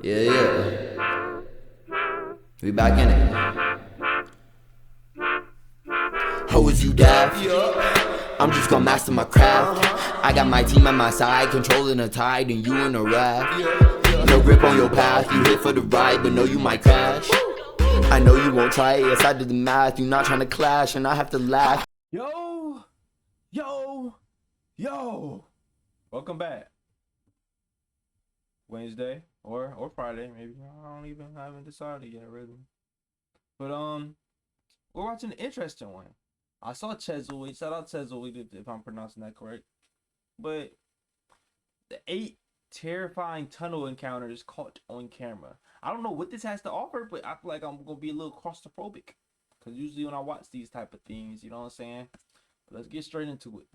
Yeah, yeah. We back in it. Ho, is you daft? I'm just gonna master my craft. I got my team at my side, controlling the tide, and you in a raft. No grip on your path, you here for the ride, but know you might crash. I know you won't try it, yes I did the math. You not trying to clash, and I have to laugh. Yo! Welcome back. Wednesday or Friday, maybe. I haven't decided yet, really. But we're watching an interesting one. I saw Chesley. Shout out Chesley if I'm pronouncing that correct. But the 8 terrifying tunnel encounters caught on camera. I don't know what this has to offer, but I feel like I'm gonna be a little claustrophobic. Cause usually when I watch these type of things, you know what I'm saying? But let's get straight into it.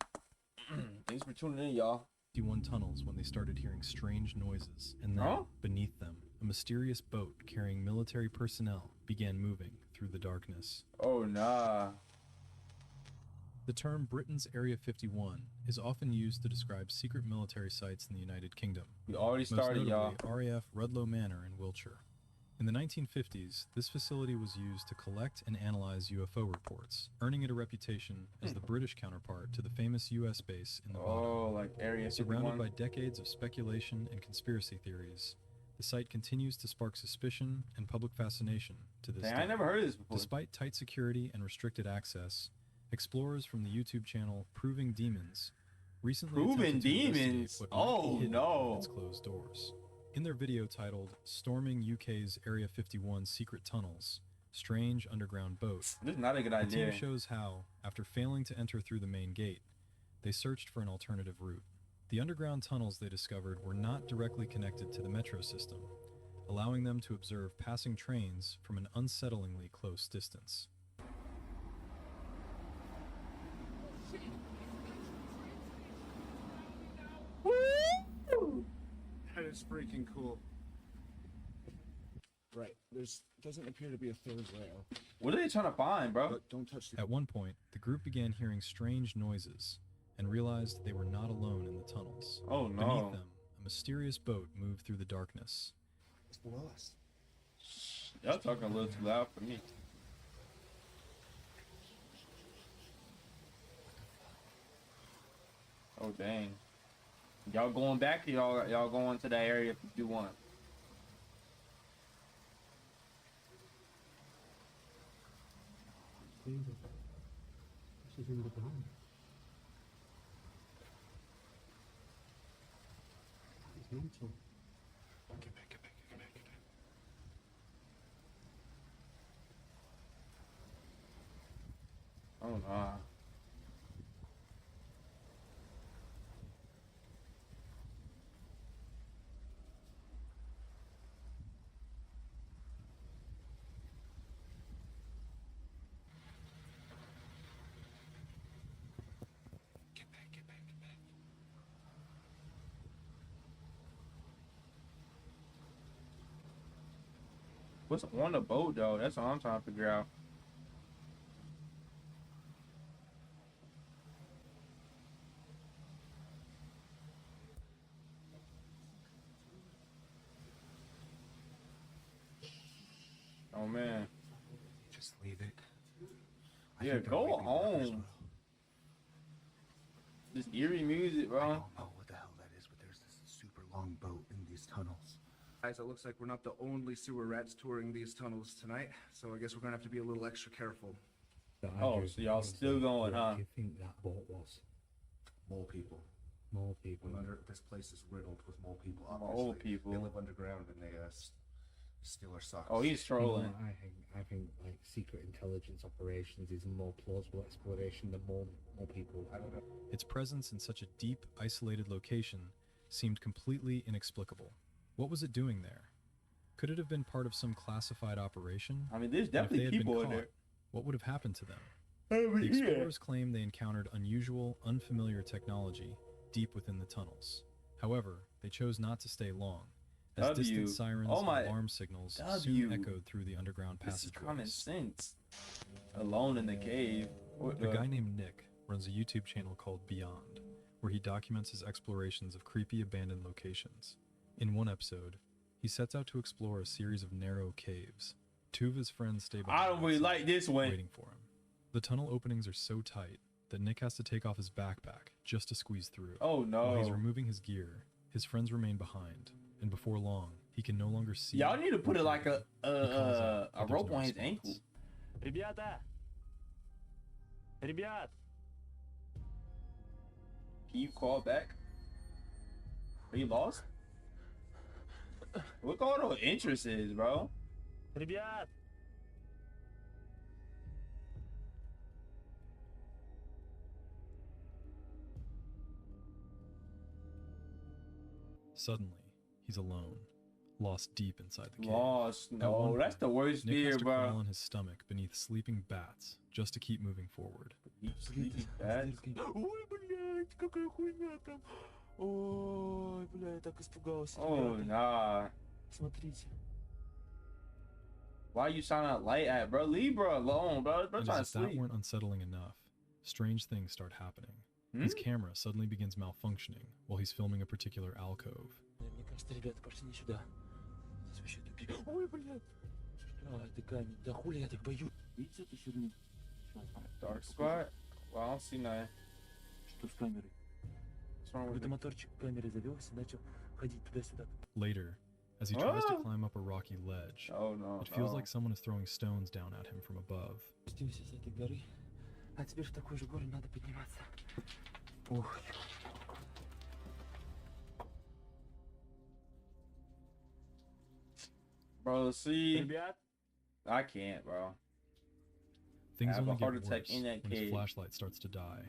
Thanks for tuning in, y'all. 51 tunnels when they started hearing strange noises, and then, beneath them, a mysterious boat carrying military personnel began moving through the darkness. Oh, nah. The term Britain's Area 51 is often used to describe secret military sites in the United Kingdom. We already started, y'all. Most notably, RAF Rudloe Manor in Wiltshire. In the 1950s, this facility was used to collect and analyze UFO reports, earning it a reputation as the British counterpart to the famous US base in Nevada. Oh, like Area 51. Surrounded by decades of speculation and conspiracy theories, the site continues to spark suspicion and public fascination to this day. I never heard of this before. Despite tight security and restricted access, explorers from the YouTube channel Proving Demons recently attempted to investigate what might be hidden behind its closed doors. In their video titled Storming UK's Area 51 Secret Tunnels, Strange Underground Boat, this is not a good idea. The team shows how, after failing to enter through the main gate, they searched for an alternative route. The underground tunnels they discovered were not directly connected to the metro system, allowing them to observe passing trains from an unsettlingly close distance. That is freaking cool. Right, doesn't appear to be a third rail. What are they trying to find, bro? Look, don't touch the... At one point, the group began hearing strange noises and realized they were not alone in the tunnels. Oh no. Beneath them, a mysterious boat moved through the darkness. It's below us. Y'all talking a little too loud for me. Oh dang. Y'all going back or y'all going to that area if you want? She's in the ground. It's mental. Get back. Oh nah. Get back. What's on the boat though? That's what I'm trying to figure out. Oh man. Just leave it. Yeah, go home. This eerie music, bro. I don't know what the hell that is, but there's this super long boat in these tunnels. Guys, it looks like we're not the only sewer rats touring these tunnels tonight, so I guess we're gonna have to be a little extra careful. Oh, so y'all still going, huh? What do you think that boat was? Mole people. Mole people. This place is riddled with mole people. Mole people. They live underground and they steal our socks. Oh, he's trolling. I think like secret intelligence operations is a more plausible explanation than more people. I don't know. Its presence in such a deep, isolated location seemed completely inexplicable. What was it doing there? Could it have been part of some classified operation? I mean, there's And if they definitely had been people in caught, there. what would have happened to them? The explorers claim they encountered unusual, unfamiliar technology deep within the tunnels. However, they chose not to stay long, as distant sirens and alarm signals soon echoed through the underground This is common passageways. sense. Alone in the cave. A guy named Nick runs a YouTube channel called Beyond, where he documents his explorations of creepy abandoned locations. In one episode, he sets out to explore a series of narrow caves. Two of his friends stay behind. I don't really like this one. Waiting for him. The tunnel openings are so tight that Nick has to take off his backpack just to squeeze through. Oh no. While he's removing his gear, his friends remain behind, and before long, he can no longer see. Y'all need to put it like a rope on his response. ankle. Ребята! Ребят! Can you call back? Are you lost? Look all the interest is, bro. Ребят! Suddenly, he's alone, lost deep inside the cave. Lost. At No, one that's the worst Nick has fear, to bro. crawl on his stomach beneath sleeping bats just to keep moving forward. Sleepy bad. Ой, блядь, какая хуйня там! Ой, блядь, так испугался. Oh ребята. nah. Смотрите. Why you sound out light at, bro? Leave bro alone, bro. Bro And trying as to if that sleep. weren't unsettling enough, strange things start happening. His camera suddenly begins malfunctioning while he's filming a particular alcove. Мне кажется, ребята, пошли не сюда. Здесь вообще тупик. Ой, блядь. А, это камень. Да хули я так боюсь. Видите эту херню? Dark spot? Well, I don't see nothing. Что с камерой? What's wrong with Какой-то it? моторчик камеры завелся, начал ходить туда-сюда. Later, as he tries to Ah! climb up a rocky ledge, Oh no. it feels no. like someone is throwing stones down at him from above. Спустился с этой горы. А теперь в такую же гору надо подниматься. Ух. Bro, see, Ребят, I can't, bro. Things have a only heart get attack worse in that when his cave. flashlight starts to die,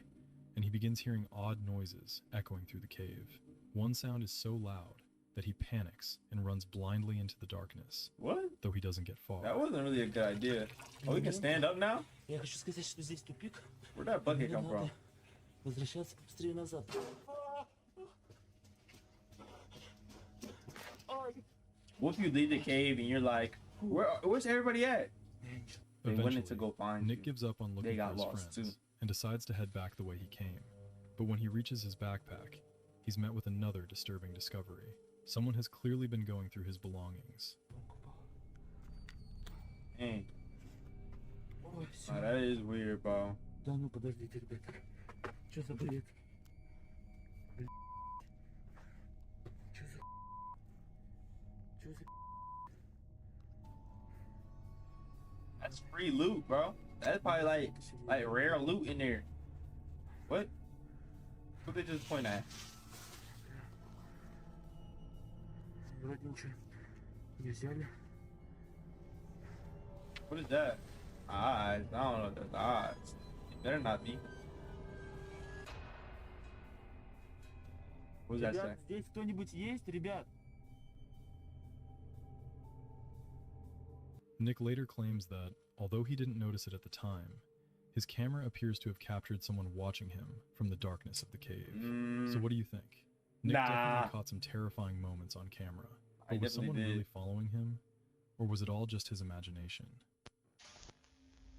and he begins hearing odd noises echoing through the cave. One sound is so loud that he panics and runs blindly into the darkness, What? though he doesn't get far. That wasn't really a good idea. Oh, we can stand up now? я хочу сказать, что здесь тупик. Where'd that bucket Мне come from? надо возвращаться быстрее назад. What if you leave the cave and you're like, where's everybody at? They went in to go find Nick you. gives up on They looking for got his lost, friends too. and decides to head back the way he came. But when he reaches his backpack, he's met with another disturbing discovery. Someone has clearly been going through his belongings. Dang. Ой, всё. Nah, that is weird, bro. Да ну подождите, ребята. Что за бред? Блядь. Что за... Что за... That's free loot, bro. That's probably like rare loot in there. What? What they just point at? Вроде ничего не взяли. What is that? Eyes. I don't know if that's eyes. It better not be. What does that say? Ребят, здесь кто-нибудь есть, ребят? Nick later claims that, although he didn't notice it at the time, his camera appears to have captured someone watching him from the darkness of the cave. So what do you think? Nick Nah. definitely caught some terrifying moments on camera. I But was definitely someone did. really following him? Or was it all just his imagination?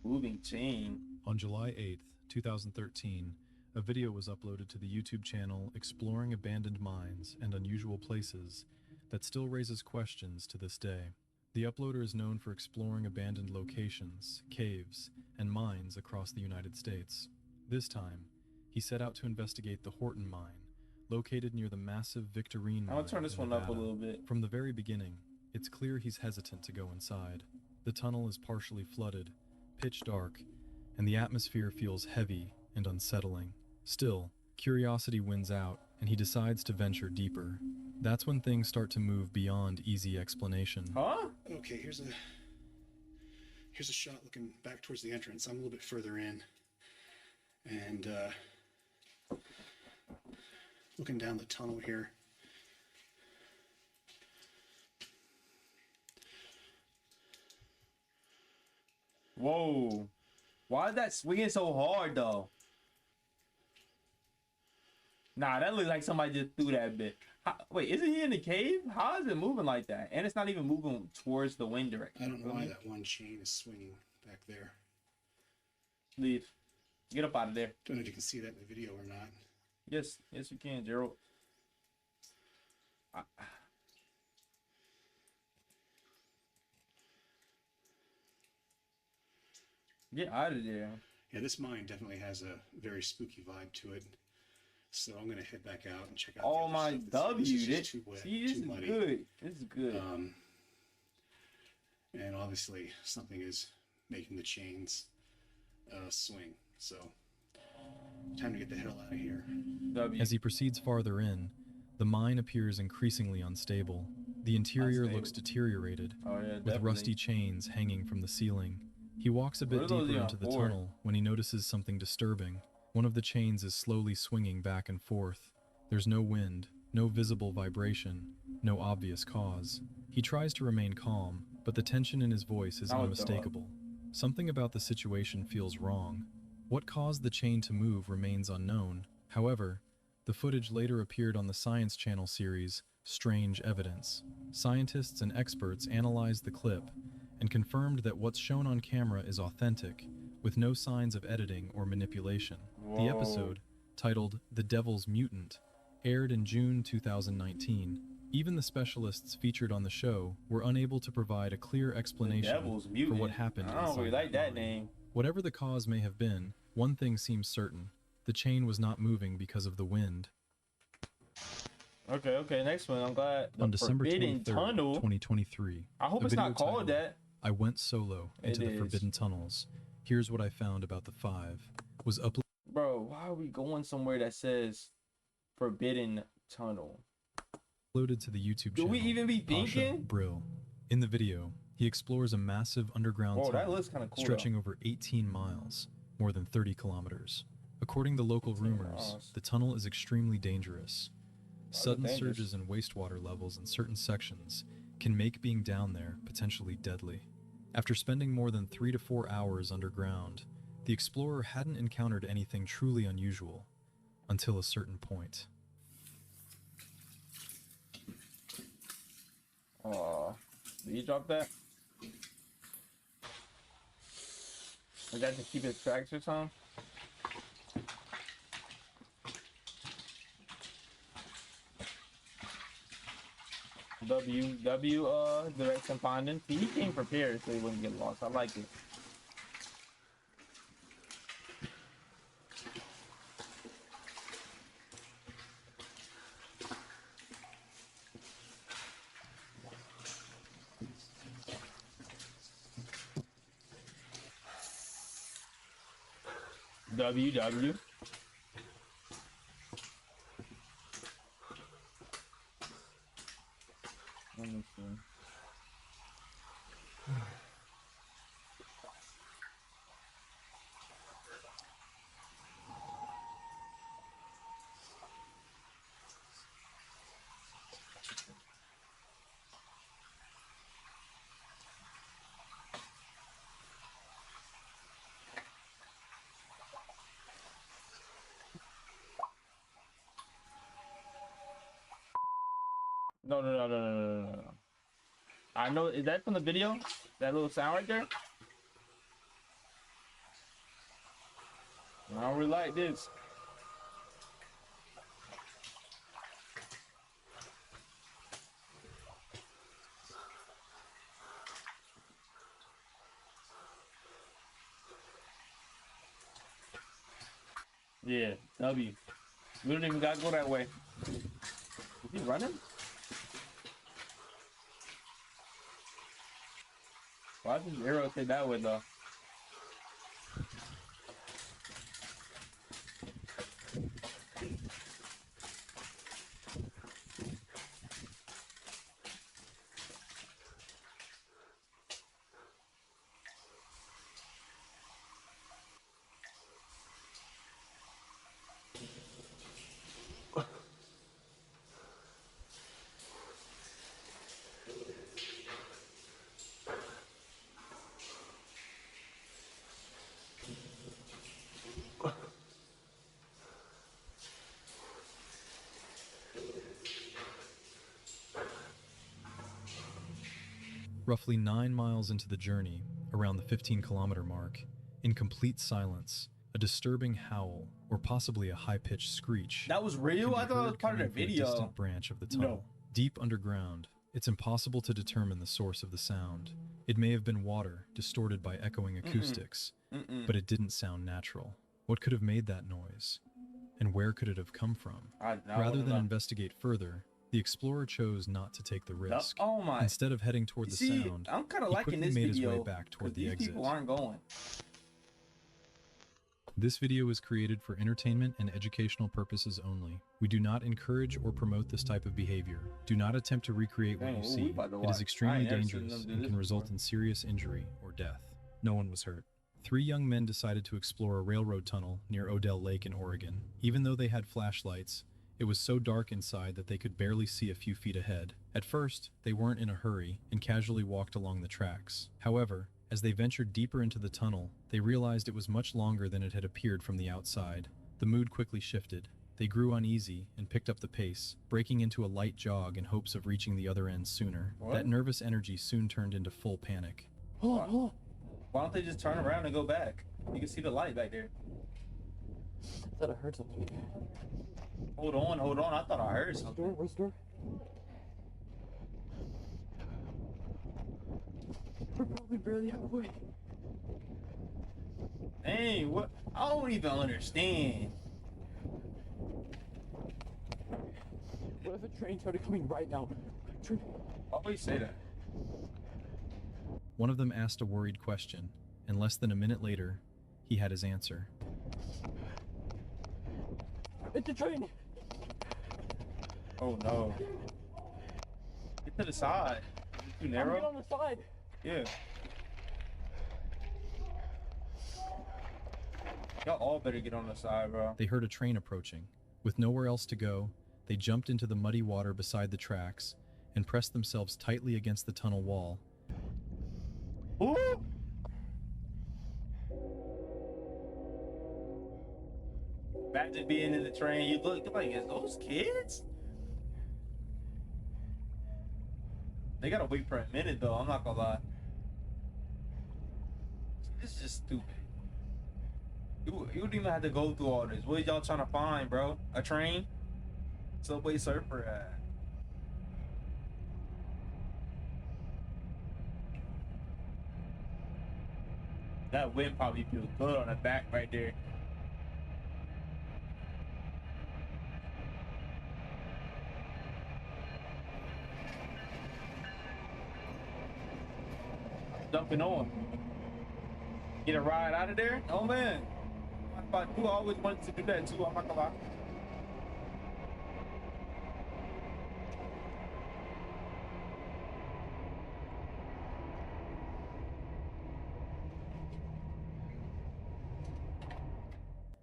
Moving chain. On July 8th, 2013, a video was uploaded to the YouTube channel Exploring Abandoned Mines and Unusual Places that still raises questions to this day. The uploader is known for exploring abandoned locations, caves, and mines across the United States. This time, he set out to investigate the Horton Mine, located near the massive Victorine Mine. I'll turn this in one up a Nevada. little bit. From the very beginning, it's clear he's hesitant to go inside. The tunnel is partially flooded, pitch dark, and the atmosphere feels heavy and unsettling. Still, curiosity wins out, and he decides to venture deeper. That's when things start to move beyond easy explanation. Huh? Okay, here's a shot looking back towards the entrance. I'm a little bit further in, and looking down the tunnel here. Whoa. Why is that swinging so hard though? Nah, that looks like somebody just threw that bit. Wait, isn't he in the cave? How is it moving like that? And it's not even moving towards the wind direction. I don't know why that one chain is swinging back there. Leave. Get up out of there. Don't know if you can see that in the video or not. Yes, yes you can, Gerald. Get out of there. Yeah, this mine definitely has a very spooky vibe to it. So I'm gonna head back out and check out. Oh the my other stuff. W! This is This just too wet, see, this too is muddy. good. This is good. And obviously something is making the chains swing. So time to get the hell out of here. W. As he proceeds farther in, the mine appears increasingly unstable. The interior looks deteriorated, Oh yeah, with definitely. rusty chains hanging from the ceiling. He walks a bit What are those deeper even into the for? tunnel when he notices something disturbing. One of the chains is slowly swinging back and forth. There's no wind, no visible vibration, no obvious cause. He tries to remain calm, but the tension in his voice is I would throw up. unmistakable. Something about the situation feels wrong. What caused the chain to move remains unknown. However, the footage later appeared on the Science Channel series Strange Evidence. Scientists and experts analyzed the clip and confirmed that what's shown on camera is authentic, with no signs of editing or manipulation. The Whoa. episode, titled The Devil's Mutant, aired in June 2019. Even the specialists featured on the show were unable to provide a clear explanation Devil's for Mutant. what happened I don't inside really like that mine. name. Whatever the cause may have been, one thing seems certain. The chain was not moving because of the wind. Okay, next one. I'm glad. On December Forbidden 23rd, Tunnel. 2023, I hope a it's not video called titled, that. I Went Solo into It the is. Forbidden Tunnels. Here's what I found about the 5. Was Bro, why are we going somewhere that says Forbidden Tunnel? uploaded to the YouTube Do channel. we even be Pasha thinking? Brill. In the video, he explores a massive underground Whoa, that tunnel looks kind of cool. stretching over 18 miles, more than 30 kilometers. According to local 18 rumors, miles. the tunnel is extremely dangerous. Sudden dangerous? surges in wastewater levels in certain sections can make being down there potentially deadly. After spending more than 3 to 4 hours underground, the explorer hadn't encountered anything truly unusual until a certain point. Did he drop that? Is that to keep his tracks or something? Direct and finding. See, he came prepared so he wouldn't get lost. I like it. WW. Let me see. No. I know. Is that from the video? That little sound right there? I don't really like this. Yeah, W. We don't even gotta go that way. Is he running? Why does this arrow say that way though? Roughly 9 miles into the journey, around the 15-kilometer mark, in complete silence, a disturbing howl, or possibly a high-pitched screech, That was real? I thought it was part of the coming from a video. distant branch of the tunnel. No. Deep underground, it's impossible to determine the source of the sound. It may have been water distorted by echoing acoustics, but it didn't sound natural. What could have made that noise? And where could it have come from? Rather than investigate further, the explorer chose not to take the risk. Oh my! Instead of heading toward the sound, I'm kind of he liking quickly this made his video way back toward the these exit. people aren't going. This video is created for entertainment and educational purposes only. We do not encourage or promote this type of behavior. Do not attempt to recreate what you see. It is extremely dangerous and can result in serious injury or death. No one was hurt. 3 young men decided to explore a railroad tunnel near Odell Lake in Oregon. Even though they had flashlights, it was so dark inside that they could barely see a few feet ahead. At first, they weren't in a hurry and casually walked along the tracks. However, as they ventured deeper into the tunnel, they realized it was much longer than it had appeared from the outside. The mood quickly shifted. They grew uneasy and picked up the pace, breaking into a light jog in hopes of reaching the other end sooner. That nervous energy soon turned into full panic. Hold on. Why don't they just turn around and go back? You can see the light back there. I thought I heard something. Hold on. I thought I heard something. Where's the door? We're probably barely halfway. Hey, what? I don't even understand. What if a train started coming right now? Why would you say that? One of them asked a worried question, and less than a minute later, he had his answer. It's a train! Oh no. Get to the side. Is it too narrow? Get on the side! Yeah. Y'all all better get on the side, bro. They heard a train approaching. With nowhere else to go, they jumped into the muddy water beside the tracks and pressed themselves tightly against the tunnel wall. Ooh! Imagine being in the train. You look like, is those kids? They gotta wait for a minute though, I'm not gonna lie. This is just stupid. You wouldn't even have to go through all this. What y'all trying to find, bro? A train? Subway Surfer? That wind probably feels good on the back right there. Jumping on. Get a ride out of there? Oh man. I always wanted to do that too, I'm not gonna lie.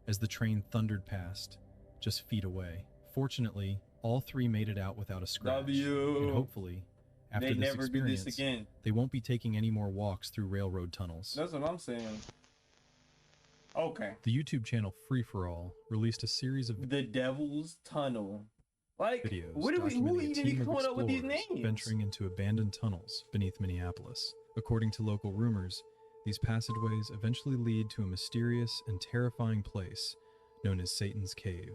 As the train thundered past, just feet away. Fortunately, all 3 made it out without a scratch. And hopefully, after this experience, they won't be taking any more walks through railroad tunnels. That's what I'm saying. Okay. The YouTube channel Free For All released a series of The Devil's Tunnel. Like, videos who documenting a even team of coming up with these explorers names? venturing into abandoned tunnels beneath Minneapolis. According to local rumors, these passageways eventually lead to a mysterious and terrifying place known as Satan's Cave,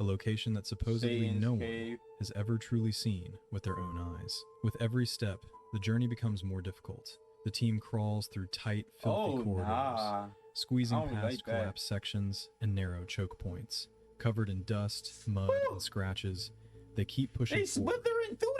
a location that supposedly no one has ever truly seen with their own eyes. With every step, the journey becomes more difficult. The team crawls through tight, filthy corridors, squeezing past collapsed sections and narrow choke points. Covered in dust, mud, and scratches, they keep pushing forward,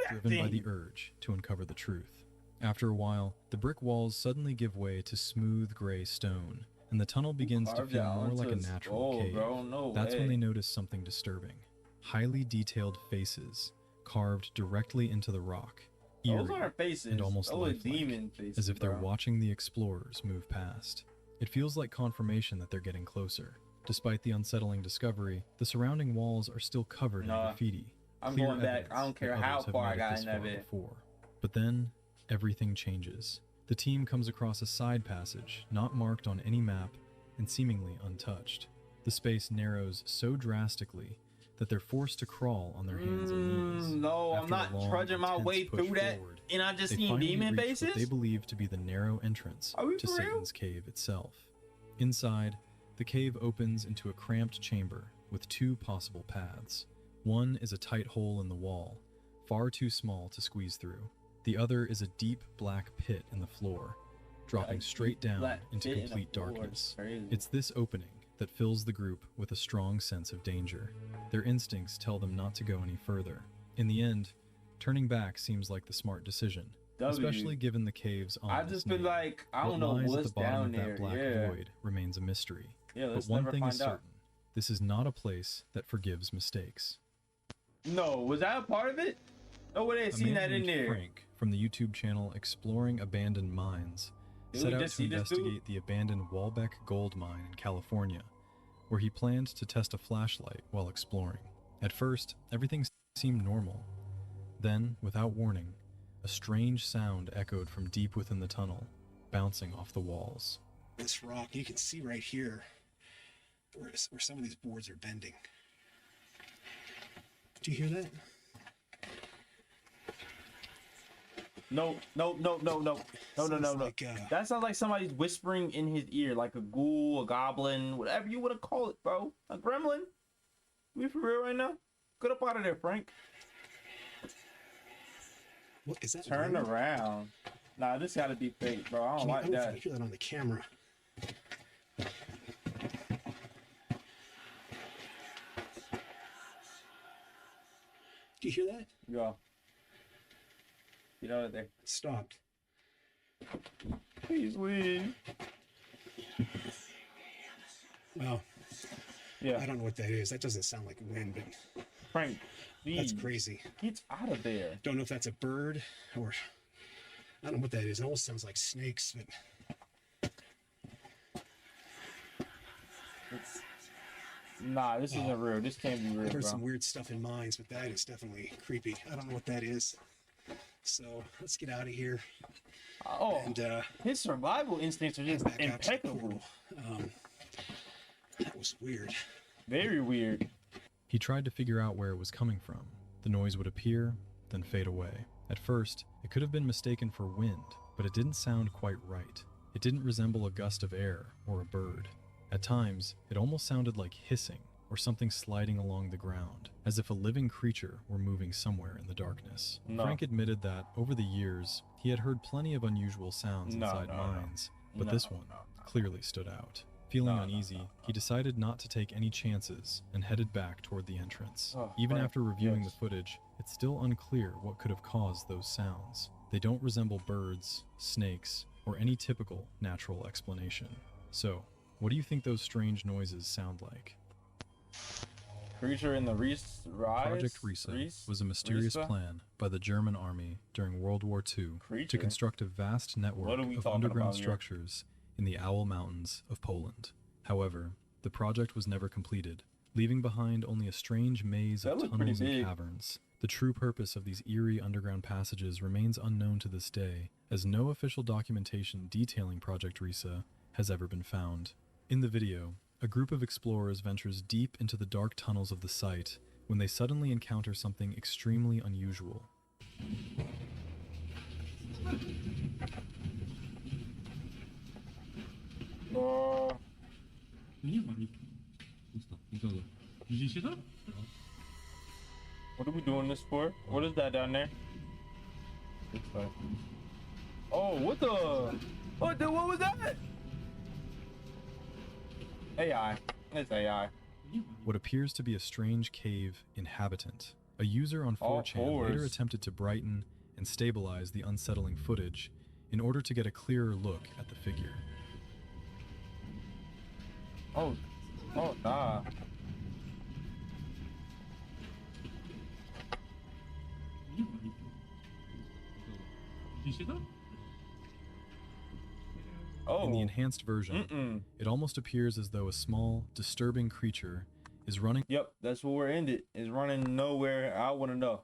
driven by the urge to uncover the truth. After a while, the brick walls suddenly give way to smooth gray stone, and the tunnel begins to feel more like a natural cave. That's when they notice something disturbing. Highly detailed faces, carved directly into the rock, Those aren't faces. and almost those are lifelike, demon faces, as if they're bro. watching the explorers move past. It feels like confirmation that they're getting closer. Despite the unsettling discovery, the surrounding walls are still covered in graffiti. I'm Clear going back. I evidence don't care that how others have far I made it got this in that far bit. before. But then, everything changes. The team comes across a side passage, not marked on any map, and seemingly untouched. The space narrows so drastically that they're forced to crawl on their hands and knees. No, I'm After a not long, trudging my intense way push through that, forward, and I just they seen finally demon reach faces? what they believe to be the narrow entrance Are we to for real? Satan's Cave itself. Inside, the cave opens into a cramped chamber with 2 possible paths. One is a tight hole in the wall, far too small to squeeze through. The other is a deep black pit in the floor, dropping straight down Like, into fit in a complete floor, darkness. crazy. It's this opening that fills the group with a strong sense of danger. Their instincts tell them not to go any further. In the end, turning back seems like the smart decision, especially given the cave's I ominous just feel name. like I What don't know lies what's at the bottom down of there. that black Yeah. void remains a mystery. Yeah, But let's one never thing is find out. certain: this is not a place that forgives mistakes. No, was that a part of it? No way they A seen man that in named there. Frank from the YouTube channel Exploring Abandoned Mines Did set we out just to see this dude? investigate the abandoned Walbeck gold mine in California, where he planned to test a flashlight while exploring. At first, everything seemed normal. Then, without warning, a strange sound echoed from deep within the tunnel, bouncing off the walls. This rock, you can see right here where some of these boards are bending. Do you hear that? No. Sounds like, That sounds like somebody's whispering in his ear, like a ghoul, a goblin, whatever you want to call it, bro. A gremlin. We for real right now? Get up out of there, Frank. What is that? Turn wind? around. Nah, this gotta be fake, bro. I don't I like don't know if I that. hear that on the camera. Do you hear that? Go. Get out of there. It stopped. Please leave. Well, Yeah, I don't know what that is. That doesn't sound like wind, but Frank. that's Please. crazy. Get out of there. Don't know if that's a bird or I don't know what that is. It almost sounds like snakes, but Nah, this isn't real. This can't be real, I've heard bro. some weird stuff in mines, but that is definitely creepy. I don't know what that is. So let's get out of here Oh, and his survival instincts are just back out to the impeccable. portal. That was weird. Very weird. He tried to figure out where it was coming from. The noise would appear, then fade away. At first, it could have been mistaken for wind, but it didn't sound quite right. It didn't resemble a gust of air or a bird. At times, it almost sounded like hissing or something sliding along the ground, as if a living creature were moving somewhere in the darkness. No. Frank admitted that, over the years, he had heard plenty of unusual sounds inside mines, but this one clearly stood out. Feeling uneasy, he decided not to take any chances and headed back toward the entrance. Oh, Even Frank, after reviewing yes. the footage, it's still unclear what could have caused those sounds. They don't resemble birds, snakes, or any typical natural explanation. So, what do you think those strange noises sound like? Creature in the Rise? Project Risa was a mysterious Risa? plan by the German army during World War II to Creature? construct a vast network What are we of talking underground about here? structures in the Owl Mountains of Poland. However, the project was never completed, leaving behind only a strange maze That of looked pretty tunnels and big. caverns. The true purpose of these eerie underground passages remains unknown to this day, as no official documentation detailing Project Risa has ever been found. In the video, a group of explorers ventures deep into the dark tunnels of the site when they suddenly encounter something extremely unusual. What are we doing this for? What is that down there? It's like... Oh, what the? What was that? AI. It's AI. What appears to be a strange cave inhabitant. A user on All 4chan later fours. attempted to brighten and stabilize the unsettling footage in order to get a clearer look at the figure. Oh, nah. Oh. In the enhanced version, it almost appears as though a small, disturbing creature is running. Yep, that's where we're ended. It's running nowhere. I want to know.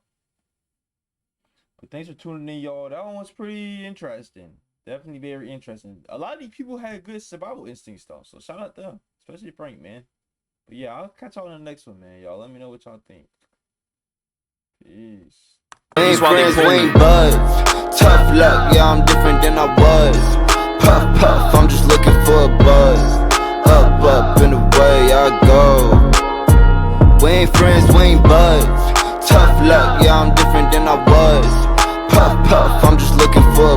But thanks for tuning in, y'all. That one was pretty interesting. Definitely very interesting. A lot of these people had good survival instincts, though. So shout out to them, especially Frank, man. But yeah, I'll catch y'all in the next one, man. Y'all let me know what y'all think. Peace. Ain't friends, we ain't buds. Tough luck, yeah, I'm different than I was. Puff, puff, I'm just looking for a buzz. Up, up, and away I go. We ain't friends, we ain't buds. Tough luck, yeah, I'm different than I was. Puff, puff, I'm just looking for a